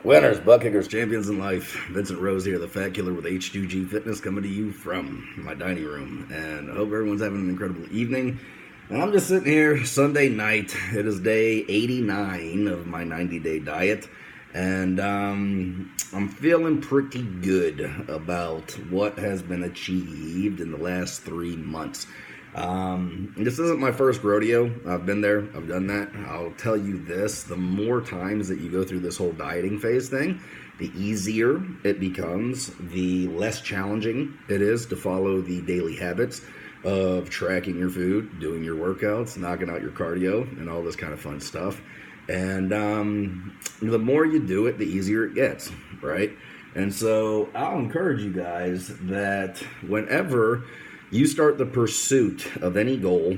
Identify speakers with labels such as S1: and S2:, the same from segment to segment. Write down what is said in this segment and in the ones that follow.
S1: Winners, butt kickers, champions in life. Vincent Rose here, the Fat Killer with H2G Fitness, coming to you from my dining room. And I hope everyone's having an incredible evening. And I'm just sitting here Sunday night. It is day 89 of my 90-day diet. And I'm feeling pretty good about what has been achieved in the last 3 months. This isn't my first rodeo. I've been there. I've done that. I'll tell you this, the more times that you go through this whole dieting phase thing, the easier it becomes, the less challenging it is to follow the daily habits of tracking your food, doing your workouts, knocking out your cardio, and all this kind of fun stuff. And the more you do it, the easier it gets, right? And so I'll encourage you guys that whenever you start the pursuit of any goal,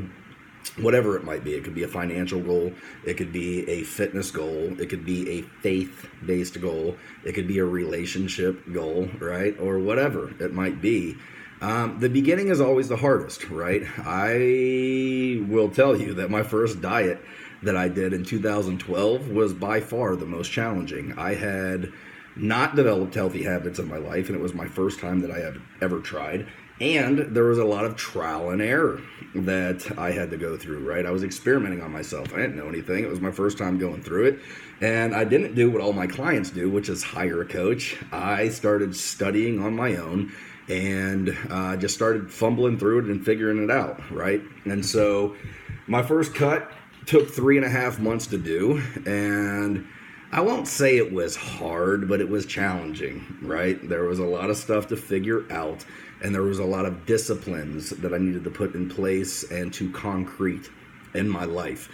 S1: whatever it might be. It could be a financial goal. It could be a fitness goal. It could be a faith-based goal. It could be a relationship goal, right? Or whatever it might be. The beginning is always the hardest, right? I will tell you that my first diet that I did in 2012 was by far the most challenging. I had not developed healthy habits in my life, and it was my first time that I had ever tried. And there was a lot of trial and error that I had to go through, right? I was experimenting on myself. I didn't know anything. It was my first time going through it. And I didn't do what all my clients do, which is hire a coach. I started studying on my own and just started fumbling through it and figuring it out, right? And so my first cut took 3.5 months to do. And I won't say it was hard, but it was challenging, right? There was a lot of stuff to figure out, and there was a lot of disciplines that I needed to put in place and to concrete in my life.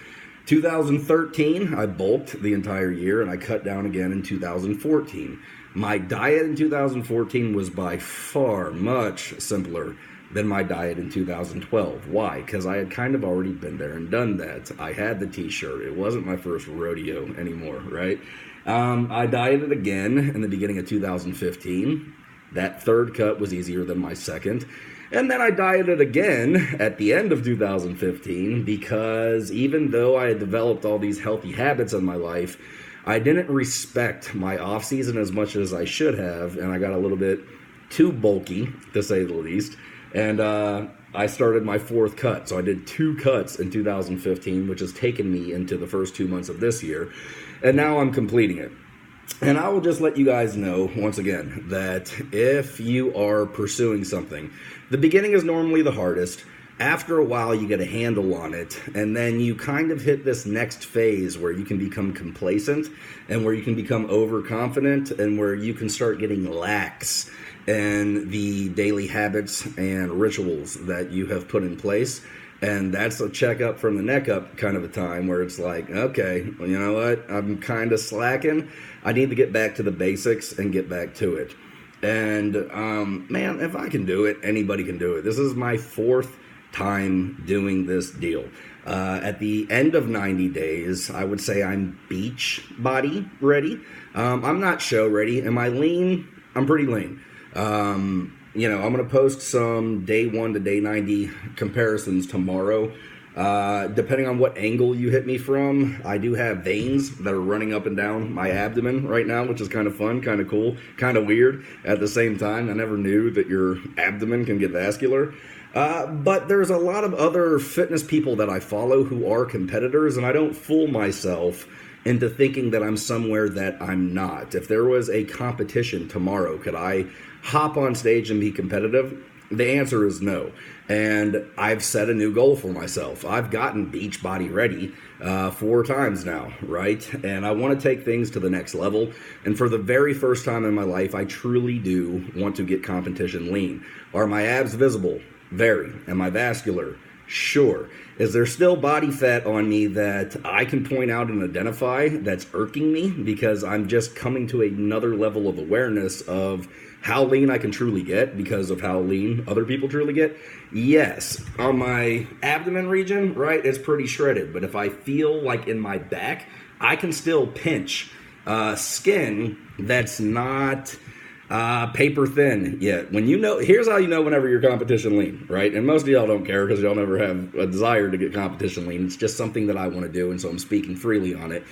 S1: 2013, I bulked the entire year, and I cut down again in 2014. My diet in 2014 was by far much simpler than my diet in 2012. Why? Because I had kind of already been there and done that. I had the t-shirt. It wasn't my first rodeo anymore, right? I dieted again in the beginning of 2015. That third cut was easier than my second. And then I dieted again at the end of 2015 because even though I had developed all these healthy habits in my life, I didn't respect my off season as much as I should have, and I got a little bit too bulky, to say the least. And I started my fourth cut. So I did 2 cuts in 2015, which has taken me into the first 2 months of this year. And now I'm completing it. And I will just let you guys know, once again, that if you are pursuing something, the beginning is normally the hardest. After a while, you get a handle on it, and then you kind of hit this next phase where you can become complacent and where you can become overconfident and where you can start getting lax in the daily habits and rituals that you have put in place. And that's a check up from the neck up kind of a time where it's like, okay, well, you know what? I'm kind of slacking. I need to get back to the basics and get back to it. And man, if I can do it, anybody can do it. This is my 4th time doing this deal. At the end of 90 days, I would say I'm beach body ready. I'm not show ready. Am I lean? I'm pretty lean. I'm going to post some day 1 to day 90 comparisons tomorrow. Depending on what angle you hit me from, I do have veins that are running up and down my abdomen right now, which is kind of fun, kind of cool, kind of weird at the same time. I never knew that your abdomen can get vascular. But there's a lot of other fitness people that I follow who are competitors, and I don't fool myself into thinking that I'm somewhere that I'm not. If there was a competition tomorrow, could I hop on stage and be competitive? The answer is no. And I've set a new goal for myself. I've gotten beach body ready 4 times now, right? And I want to take things to the next level. And for the very first time in my life, I truly do want to get competition lean. Are my abs visible? Very. Am I vascular? Sure. Is there still body fat on me that I can point out and identify that's irking me because I'm just coming to another level of awareness of how lean I can truly get because of how lean other people truly get? Yes. On my abdomen region, right, it's pretty shredded. But if I feel like in my back, I can still pinch skin that's not paper thin yet. When you know, here's how you know whenever you're competition lean, right? And most of y'all don't care because y'all never have a desire to get competition lean. It's just something that I want to do, and so I'm speaking freely on it.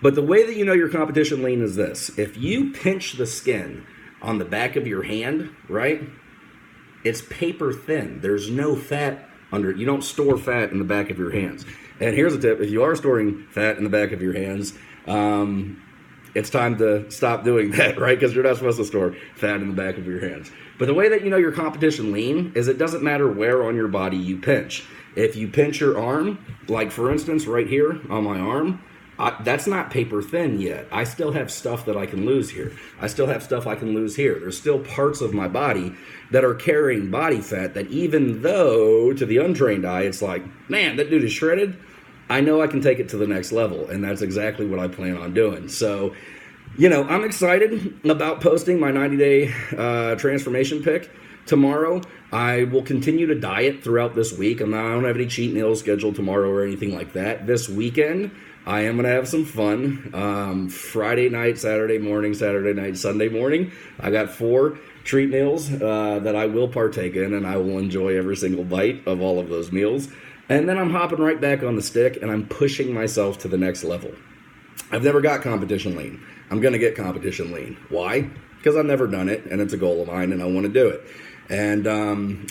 S1: But the way that you know your competition lean is this. If you pinch the skin on the back of your hand, right, it's paper thin. There's no fat under it. You don't store fat in the back of your hands. And here's a tip. If you are storing fat in the back of your hands, it's time to stop doing that, right? Because you're not supposed to store fat in the back of your hands. But the way that you know your competition lean is it doesn't matter where on your body you pinch. If you pinch your arm, like for instance right here on my arm, that's not paper thin yet. I still have stuff that I can lose here. I still have stuff I can lose here. There's still parts of my body that are carrying body fat that even though to the untrained eye, it's like, man, that dude is shredded. I know I can take it to the next level, and that's exactly what I plan on doing. So, you know, I'm excited about posting my 90-day transformation pick tomorrow. I will continue to diet throughout this week. I don't have any cheat meals scheduled tomorrow or anything like that. This weekend, I am going to have some fun. Friday night, Saturday morning, Saturday night, Sunday morning. I got 4 treat meals that I will partake in, and I will enjoy every single bite of all of those meals. And then I'm hopping right back on the stick, and I'm pushing myself to the next level. I've never got competition lean. I'm going to get competition lean. Why? Because I've never done it, and it's a goal of mine, and I want to do it. And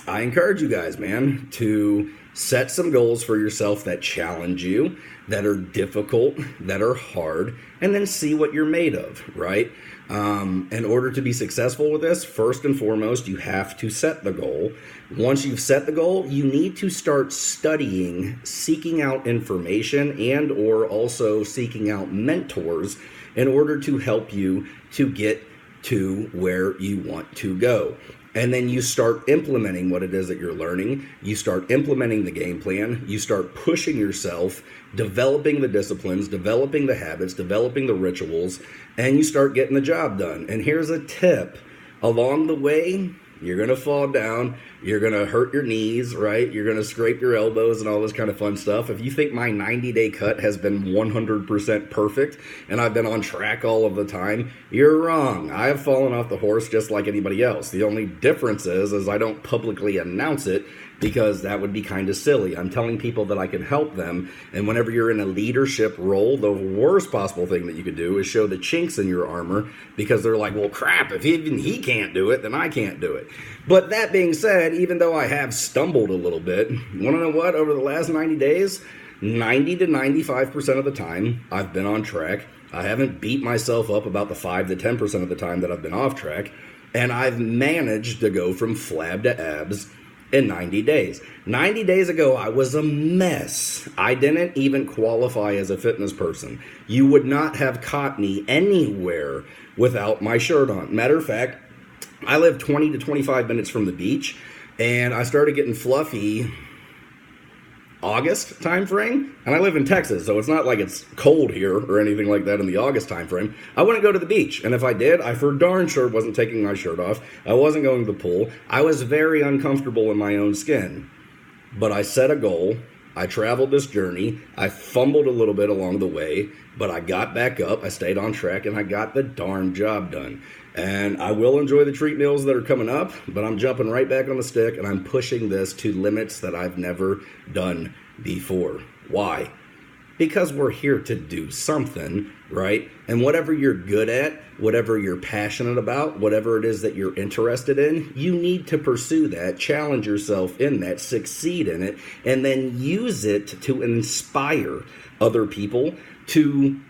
S1: I encourage you guys, man, to set some goals for yourself that challenge you, that are difficult, that are hard, and then see what you're made of, right? In order to be successful with this, first and foremost, you have to set the goal. Once you've set the goal, you need to start studying, seeking out information, and or also seeking out mentors in order to help you to get to where you want to go. And then you start implementing what it is that you're learning. You start implementing the game plan. You start pushing yourself, developing the disciplines, developing the habits, developing the rituals, and you start getting the job done. And here's a tip. Along the way, you're going to fall down. You're going to hurt your knees, right? You're going to scrape your elbows and all this kind of fun stuff. If you think my 90-day cut has been 100% perfect and I've been on track all of the time, you're wrong. I have fallen off the horse just like anybody else. The only difference is I don't publicly announce it because that would be kind of silly. I'm telling people that I can help them. And whenever you're in a leadership role, the worst possible thing that you could do is show the chinks in your armor because they're like, well, crap, if even he can't do it, then I can't do it. But that being said, even though I have stumbled a little bit, you want to know what? Over the last 90 days, 90 to 95% of the time, I've been on track. I haven't beat myself up about the 5 to 10% of the time that I've been off track. And I've managed to go from flab to abs in 90 days. 90 days ago, I was a mess. I didn't even qualify as a fitness person. You would not have caught me anywhere without my shirt on. Matter of fact, I live 20 to 25 minutes from the beach, and I started getting fluffy August time frame, and I live in Texas, so it's not like it's cold here or anything like that in the August time frame. I wouldn't go to the beach, and if I did, I for darn sure wasn't taking my shirt off. I wasn't going to the pool. I was very uncomfortable in my own skin, but I set a goal. I traveled this journey. I fumbled a little bit along the way, but I got back up. I stayed on track, and I got the darn job done. And I will enjoy the treat meals that are coming up, but I'm jumping right back on the stick, and I'm pushing this to limits that I've never done before. Why? Because we're here to do something, right? And whatever you're good at, whatever you're passionate about, whatever it is that you're interested in, you need to pursue that, challenge yourself in that, succeed in it, and then use it to inspire other people to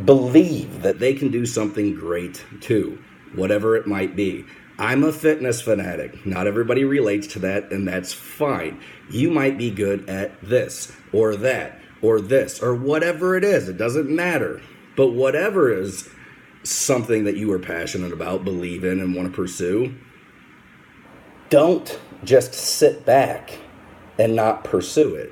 S1: believe that they can do something great too, whatever it might be. I'm a fitness fanatic. Not everybody relates to that, and that's fine. You might be good at this or that or this or whatever it is. It doesn't matter. But whatever is something that you are passionate about, believe in, and want to pursue, don't just sit back and not pursue it.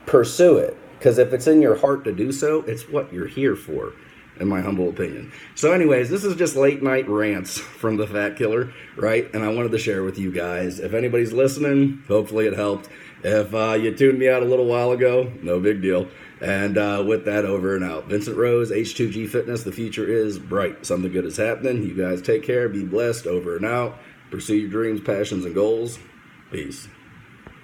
S1: Pursue it. Because if it's in your heart to do so, it's what you're here for, in my humble opinion. So anyways, this is just late night rants from the Fat Killer, right? And I wanted to share with you guys. If anybody's listening, hopefully it helped. If you tuned me out a little while ago, no big deal. And with that, over and out. Vincent Rose, H2G Fitness. The future is bright. Something good is happening. You guys take care. Be blessed. Over and out. Pursue your dreams, passions, and goals. Peace.